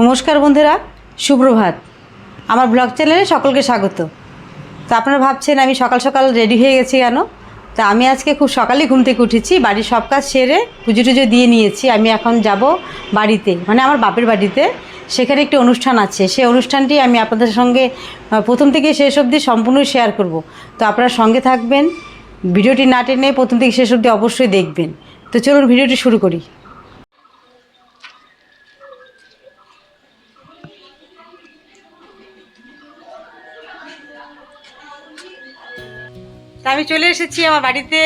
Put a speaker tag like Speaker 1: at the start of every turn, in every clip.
Speaker 1: নমস্কার বন্ধুরা, সুপ্রভাত। আমার ব্লগ চ্যানেলে সকলকে স্বাগত। তো আপনারা ভাবছেন আমি সকাল সকাল রেডি হয়ে গেছি কেন? তো আমি আজকে খুব সকালেই ঘুম থেকে উঠেছি, বাড়ির সব কাজ সেরে পুজো টুজো দিয়ে নিয়েছি। আমি এখন যাব বাড়িতে, মানে আমার বাপের বাড়িতে। সেখানে একটি অনুষ্ঠান আছে, সেই অনুষ্ঠানটি আমি আপনাদের সঙ্গে প্রথম থেকে শেষ অবধি সম্পূর্ণ শেয়ার করব। তো আপনারা সঙ্গে থাকবেন, ভিডিওটি না টেনে প্রথম থেকে শেষ অবধি অবশ্যই দেখবেন। তো চলুন ভিডিওটি শুরু করি। তা আমি চলে এসেছি আমার বাড়িতে,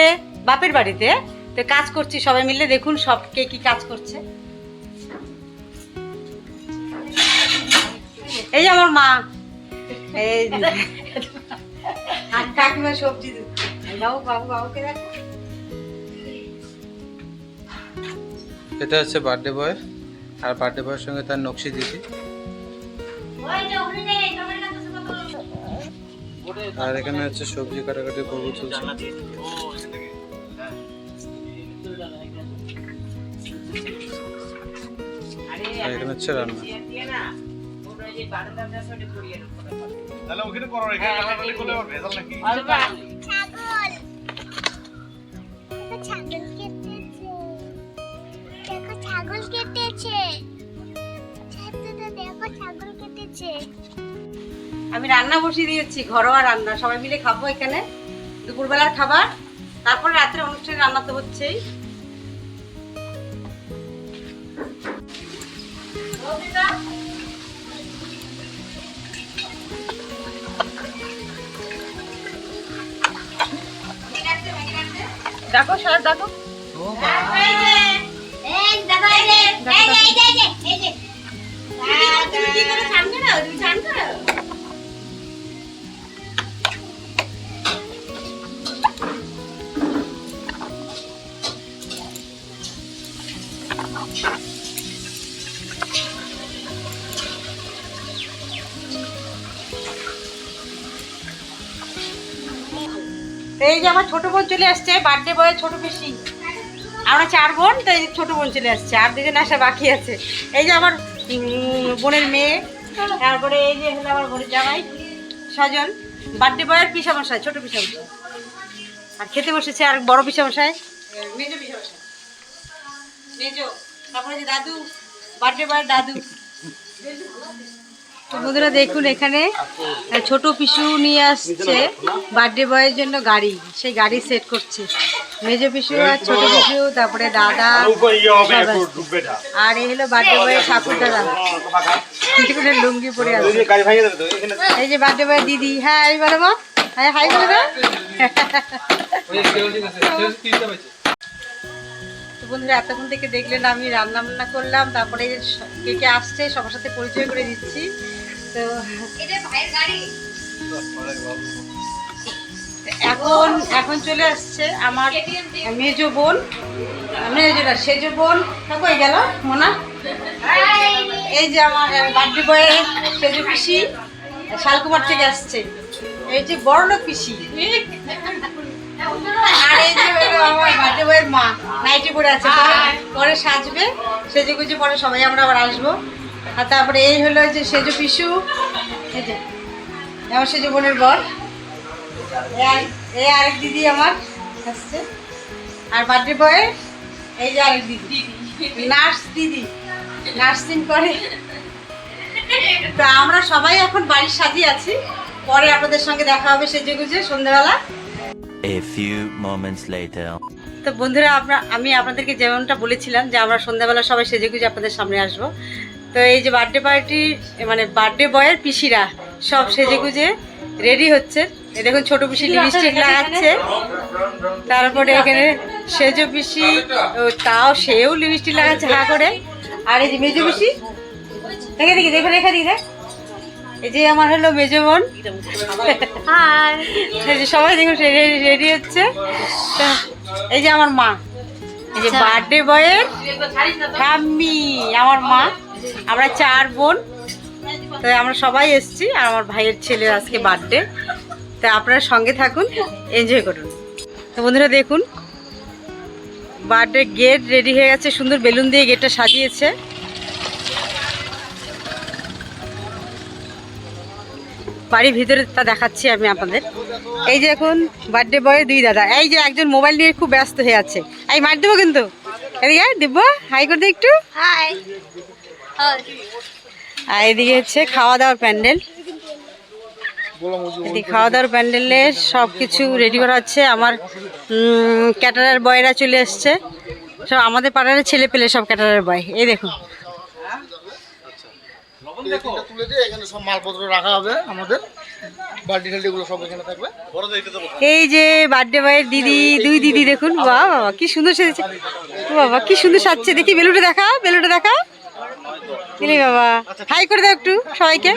Speaker 1: বাপের বাড়িতে। তো কাজ করছি সবাই মিলে, দেখুন সব কে কি কাজ করছে। এই যে আমার মা, এই কাকিমা সবজি বাবু বাবু বাবুকে দেখো।
Speaker 2: এটা হচ্ছে বার্থডে বয়, আর বার্থডে বয়ের সঙ্গে তার নকশি দিদি। আর এখানে হচ্ছে সবজি কাটাকাটি পর্ব চলছে। আর এখানে হচ্ছে রান্না।
Speaker 1: আমি রান্না বসিয়ে দিয়েছি, ঘরোয়া রান্না, সবাই মিলে খাবো এখানে দুপুরবেলার খাবার। তারপরে রাত্রে অনুষ্ঠানে রান্না তো হচ্ছেই। দেখো সব দেখো, এই যে আমার ছোট বোন চলে আসছে, বার্থডে বয়ের ছোট পিসি। আমরা 4 বোন, তো এই ছোট বোন চলে আসছে, আর 2জন আসা বাকি আছে। এই যে আমার বোনের মেয়ে, তারপরে এই যে হলো আমার বোনের জামাই স্বজন, বার্থডে বয়ের পিসামশাই, ছোট পিসামশাই। আর খেতে বসেছে আর বড় পিসামশাই, মেজো পিসামশাই, মেজো। তারপরে যে দাদু, বার্থডে বয়ের দাদু। তো বন্ধুরা দেখুন, এখানে ছোট পিসু নিয়ে আসছে বার্থডে বয়ের জন্য গাড়ি, সেই গাড়ি সেট করছে। মেজো পিসু আর ছোট পিসু, তারপরে দাদা, আর এই হলো বার্থডে বয়ের ঠাকুর দাদা, লুঙ্গি পরে আছে। এই যে বার্থডে বয়ের দিদি, হ্যাঁ এই বলো মা, হ্যাঁ হাই বলে দাও। বন্ধুরা এতক্ষণ থেকে দেখলেন আমি রান্না বান্না করলাম, তারপরে কে কে আসছে সবার সাথে পরিচয় করে দিচ্ছি। তো এখন চলে আসছে আমার মেজো বোন, মেজোটা সেজো বোন কই গেল মোনা। এই যে আমার বার্থডে বয়ে সেজো পিসি শালকুমার থেকে আসছে, এই যে বড় লোক পিসি। আর এই যে আমার বার্থডে বয়ের মা নাইটি পরে আছে, পরে সাজবে, সেজে গুজে পরে সবাই আমরা আবার আসবো। আর তারপরে এই হলো যে সেজো পিসু, এই যে আমার সেজো বোনের বর, এই আরেক দিদি আমার আসছে। আর বার্থডে বয়ে এই যে আরেক দিদি, নার্স দিদি, নার্সিং করে। তো আমরা সবাই এখন বাড়ির সাজিয়ে আছি, পরে আপনাদের সঙ্গে দেখা হবে সেজে গুজে সন্ধ্যাবেলা।
Speaker 3: A few moments later.
Speaker 1: তো বন্ধুরা আমি আপনাদেরকে যেমনটা বলেছিলাম যে আমরা সন্ধ্যাবেলা সবাই সেজেগুজে আপনাদের সামনে আসবো। তো এই যে বার্থডে পার্টি, মানে বার্থডে বয়ের পিসিরা সব সেজেগুজে রেডি হচ্ছে। এই দেখুন ছোট পিসি লিপস্টিক লাগাচ্ছে, তারপরে এখানে সেজো পিসি, তাও সেও লিপস্টিক লাগাচ্ছে হা করে। আর এই যে মেজো পিসি, দেখে দেখি দেখে রেখে দিই, এই যে আমার হলো মেজো বোন। এই যে সবাই দেখুন রেডি হচ্ছে। এই যে আমার মা, এই যে বার্থডে বয়ের ঠাম্মি আমার মা। আমরা 4 বোন, তো আমরা সবাই এসেছি, আর আমার ভাইয়ের ছেলের আজকে বার্থডে। তো আপনারা সঙ্গে থাকুন, এনজয় করুন। তো বন্ধুরা দেখুন বার্থডে গেট রেডি হয়ে গেছে, সুন্দর বেলুন দিয়ে গেটটা সাজিয়েছে। বাড়ির ভিতরে তা দেখাচ্ছি আমি আপনাদের। এই যে এখন বার্থডে বয়ের দুই দাদা, এই যে একজন মোবাইল নিয়ে খুব ব্যস্ত হয়ে আছে। এই মার দেবো কিন্তু, এদিকে দেবো, হাই করে দে একটু।
Speaker 4: হাই।
Speaker 1: আর এদিকে হচ্ছে খাওয়া দাওয়ার প্যান্ডেল। এদিকে খাওয়া দাওয়ার প্যান্ডেলে সব কিছু রেডি করা হচ্ছে। আমার ক্যাটারার বয়রা চলে এসছে, সব আমাদের পাড়ার ছেলে পেলে সব ক্যাটারার বয়। এই দেখুন
Speaker 5: তুলে দিয়ে এখানে সব মালপত্র রাখা হবে, আমাদের বালতি টালতিগুলো সব এখানে থাকবে।
Speaker 1: এই যে বার্থডে বয়ের দিদি, দুই দিদি দেখুন, বাহ বাবা কি সুন্দর সেজেছে, বাবা কি সুন্দর সাজছে। দেখি বেলুটা দেখা, বেলুটা দেখা, দিলি বাবা, হাই করে দাও একটু সবাইকে।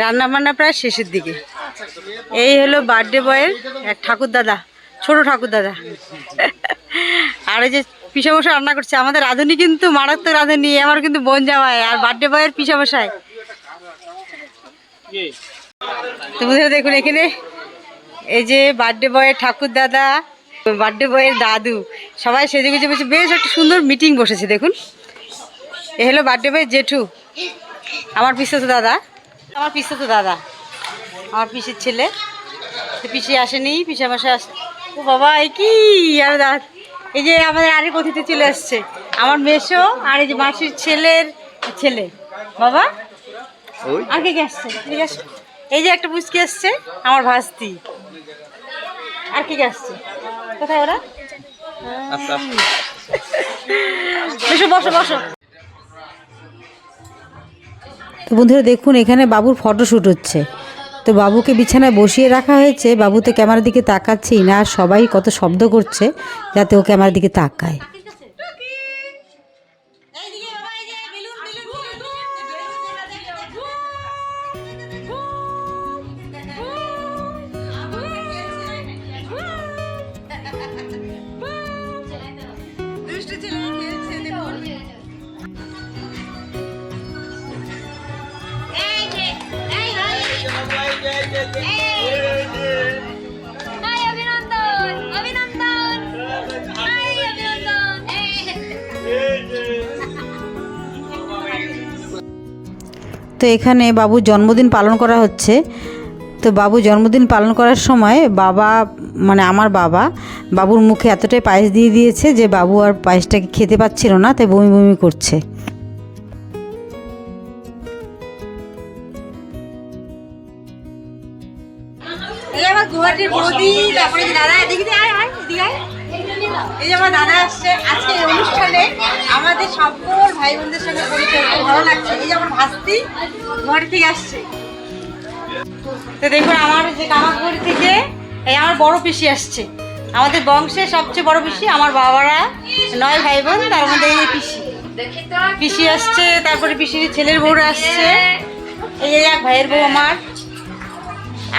Speaker 1: রান্না বান্না প্রায় শেষের দিকে। এই হলো বার্থডে বয়ের এক ঠাকুর দাদা, ছোট ঠাকুর দাদা। আর এই যে পিসামশাই রান্না করছে। আমাদের রাঁধুনি কিন্তু মারাত্মক রাঁধুনি, আমার কিন্তু বোন জামাই, আর বার্থডে বয়ের পিসামশাই। তো বুঝলে দেখুন এখানে এই যে বার্থডে বয়ের ঠাকুর দাদা, বার্থডে বয়ের দাদু, সবাই সেজে গুজে বসে বেশ একটা সুন্দর মিটিং বসেছে। দেখুন এ হলো বার্থডে বয়ের জেঠু, আমার পিসতো দাদা, আমার পিসতো দাদা, আমার পিসির ছেলে। পিসি আসেনি, পিসামশাই আসে। ও বাবা এই কি, আর এই যে আমাদের আরেক অতিথি চলে আসছে, আমার মেসো, আর এই যে মাসির ছেলের ছেলে। বাবা আর কে আসছে? এই যে একটা পুচকি আসছে, আমার ভাস্তি। আর কে আসছে? কোথায় ওরা? বসো বসো বসো। তো বন্ধুরা দেখুন এখানে বাবুর ফটোশ্যুট হচ্ছে। তো বাবুকে বিছানায় বসিয়ে রাখা হয়েছে, বাবু তো ক্যামেরার দিকে তাকাচ্ছেই না, আর সবাই কত শব্দ করছে যাতে ও ক্যামেরার দিকে তাকায়।
Speaker 4: হাই অভিনন্দন, অভিনন্দন, হাই অভিনন্দন।
Speaker 1: তো এখানে বাবুর জন্মদিন পালন করা হচ্ছে। তো বাবু জন্মদিন পালন করার সময় বাবা, মানে আমার বাবা, বাবুর মুখে এতটাই পায়েস দিয়ে দিয়েছে যে বাবু আর পায়েসটাকে খেতে পাচ্ছিল না, তাই বমি বমি করছে। এই আমার গুয়াহাটির বৌদি, তারপরে দাদা, এদিকে আয় আয়, এদিকে আয়। এই যে আমার দাদা আসছে আজকে এই অনুষ্ঠানে, আমাদের সকল ভাই বোনদের সঙ্গে পরিচয়, খুব ভালো লাগছে। এই যে আমার ভাস্তি গুয়াহাটি থেকে আসছে। তো দেখুন আমার যে কামারপুর থেকে এই আমার বড় পিসি আসছে, আমাদের বংশের সবচেয়ে বড় পিসি। আমার বাবারা 9 ভাই বোন, তার মধ্যে এই পিসি আসছে, তারপরে পিসির ছেলের বউরা আসছে, এই এক ভাইয়ের বউ আমার।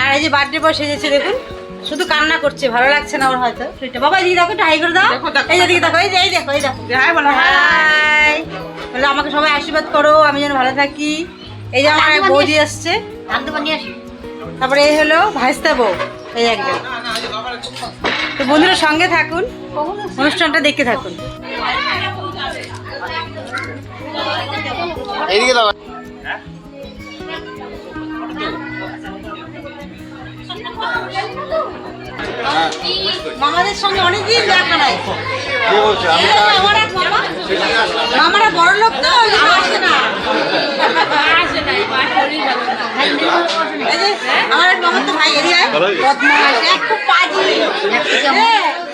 Speaker 1: আর এই যে বার্থডে বয় সেজেছে দেখুন, শুধু কান্না করছে, ভালো লাগছে না ওর হয়তো সেটা। বাবা দিদি দেখো, একটু হাই করে দাও। এই যে দিদি দেখো, এই যে এই দেখো, এই দেখো, হাই বলো, হাই বলে আমাকে সবাই আশীর্বাদ করো, আমি যেন ভালো থাকি। এই যে আমার এক বৌদি আসছে, তারপরে এই হলো ভাইস্তা বউ, এই একজন। তো বন্ধুরা সঙ্গে থাকুন, অনুষ্ঠানটা দেখতে থাকুন।
Speaker 5: এইদিকে দাও।
Speaker 1: মামাদের সঙ্গে অনেকদিন দেখা নাই। মামারা বড় লোক তো, আসে না। আমার মামার তো ভাই এরিয়ায় বদমাশ, খুব পাজি,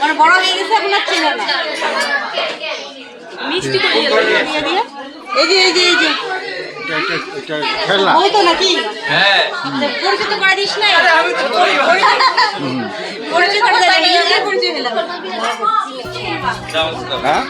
Speaker 1: মানে বড় হয়ে গেছে, এখন আর ছিল না। মিষ্টি করে দিয়ে, এই যে এই যে এই যে ওই তো নাকি? হ্যাঁ, পরিচিত করে দিস না। পরিচিত করে দিলাম, পরিচয় হলাম।
Speaker 5: হ্যাঁ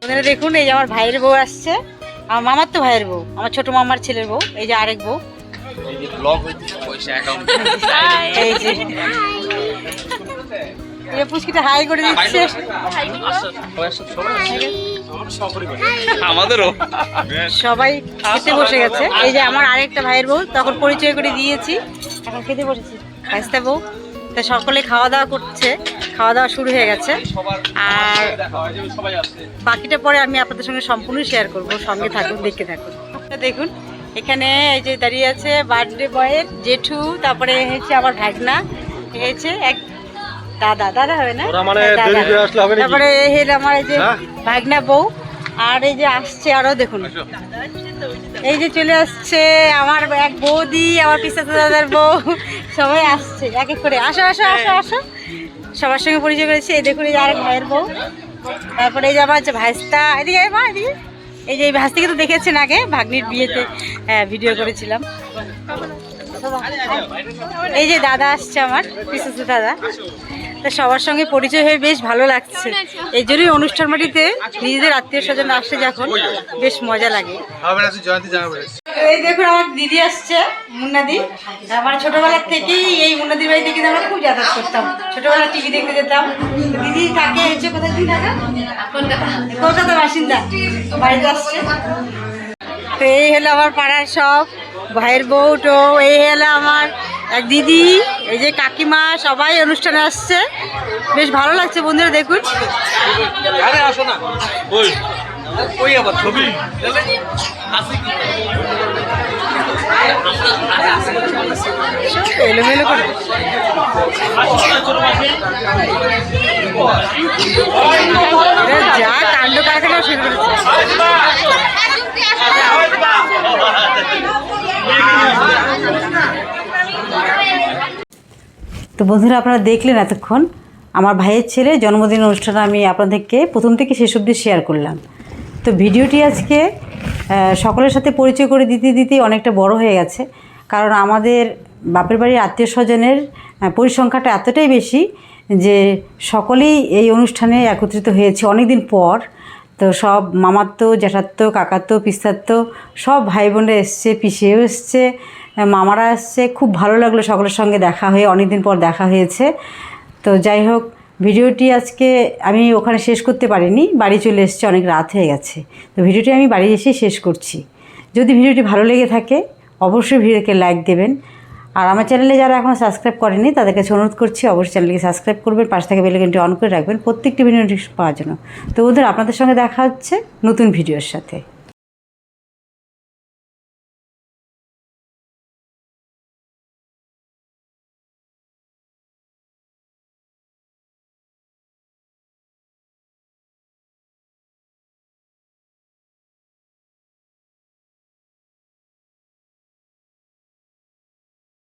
Speaker 1: আপনারা দেখুন, এই যে আমার ভাইয়ের বউ আসছে, আমার মামার তো ভাইয়ের বউ, আমার ছোট মামার ছেলের বউ, এই যে আরেক বউ, এই যে এই পুচকিটা হাই করে দিচ্ছে।
Speaker 6: আমাদেরও
Speaker 1: সবাই খেতে বসে গেছে। এই যে আমার আরেকটা ভাইয়ের বউ, তখন পরিচয় করে দিয়েছি, এখন খেতে বসেছি ভাইস্তা বউ। তা সকলে খাওয়া দাওয়া করছে, খাওয়া দাওয়া শুরু হয়ে গেছে। আর বাকিটা পরে আমি আপনাদের সঙ্গে সম্পূর্ণ শেয়ার করবো, সঙ্গে থাকুন, দেখতে থাকুন। দেখুন এখানে এই যে দাঁড়িয়ে আছে বার্থডে বয়ের জেঠু, তারপরে হচ্ছে আমার ভাগনা, হয়েছে এক দাদা, দাদা হবে না, দাদা। তারপরে এই হলো আমার এই যে ভাগনা বউ, আর এই যে আসছে আরো দেখুন, এই যে চলে আসছে আমার এক বৌদি, আমার পিসাতো দাদার বউ, সবাই আসছে এক এক করে। আসো আসো আসো আসো, সবার সঙ্গে পরিচয় করেছি। এই দেখুন এই যে আরেক ভাইয়ের বউ, তারপরে এই যে আমার হচ্ছে ভাইস্তা, এদিকে মা এদিকে, এই যে এই ভাস্তিকে তো দেখেছেন আগে ভাগ্নির বিয়েতে ভিডিও করেছিলাম। এই যে দাদা আসছে আমার পিসাতো দাদা, তা সবার সঙ্গে পরিচয় হয়ে বেশ ভালো লাগছে। এই জন্যই অনুষ্ঠান বাড়িতে নিজেদের আত্মীয় স্বজন আসছে যখন, বেশ মজা লাগে। এই দেখুন আমার দিদি আসছে, মুন্নাদি। আমার ছোটবেলার থেকেই এই মুন্নাদির বাড়িতে কিন্তু আমরা খুব যাতায়াত করতাম, ছোটবেলা টিভি দেখতে যেতাম। দিদি থাকে হচ্ছে কোথায়, দিদি থাকে কলকাতার বাসিন্দা, বাড়িতে আসছে। তো এই হলো আমার পাড়ার সব ভাইয়ের বউ তো, এই হলো আমার এক দিদি, এই যে কাকিমা, সবাই অনুষ্ঠানে আসছে, বেশ ভালো লাগছে বন্ধুরা। দেখুন এলোমেলো করে যা কাণ্ড কারখানা শুরু করেছে। তো বন্ধুরা আপনারা দেখলেন এতক্ষণ আমার ভাইয়ের ছেলে জন্মদিন অনুষ্ঠান আমি আপনাদেরকে প্রথম থেকে শেষ অবধি শেয়ার করলাম। তো ভিডিওটি আজকে সকলের সাথে পরিচয় করে দিতে দিতে অনেকটা বড় হয়ে গেছে, কারণ আমাদের বাপের বাড়ির আত্মীয় স্বজনের পরিসংখ্যাটা এতটাই বেশি যে সকলেই এই অনুষ্ঠানে একত্রিত হয়েছে অনেক দিন পর। তো সব মামাতো, জ্যাঠাতো, কাকাতো, পিস্তাতো সব ভাই বোনরা এসছে, পিসিও এসছে, মামারা আসছে। খুব ভালো লাগলো সকলের সঙ্গে দেখা হয়ে, অনেক দিন পর দেখা হয়েছে। তো যাই হোক, ভিডিওটি আজকে আমি ওখানে শেষ করতে পারিনি, বাড়ি চলে এসেছি, অনেক রাত হয়ে গেছে। তো ভিডিওটি আমি বাড়ি এসেই শেষ করছি। যদি ভিডিওটি ভালো লেগে থাকে অবশ্যই ভিডিওকে লাইক দেবেন, আর আমার চ্যানেলে যারা এখনও সাবস্ক্রাইব করেনি তাদের কাছে অনুরোধ করছি অবশ্যই চ্যানেলকে সাবস্ক্রাইব করবেন, পাশে থেকে বেল আইকনটি অন করে রাখবেন প্রত্যেকটি ভিডিও নোটিফিকেশন পাওয়ার জন্য। তো বন্ধুরা আপনাদের সঙ্গে দেখা হচ্ছে নতুন ভিডিওর সাথে।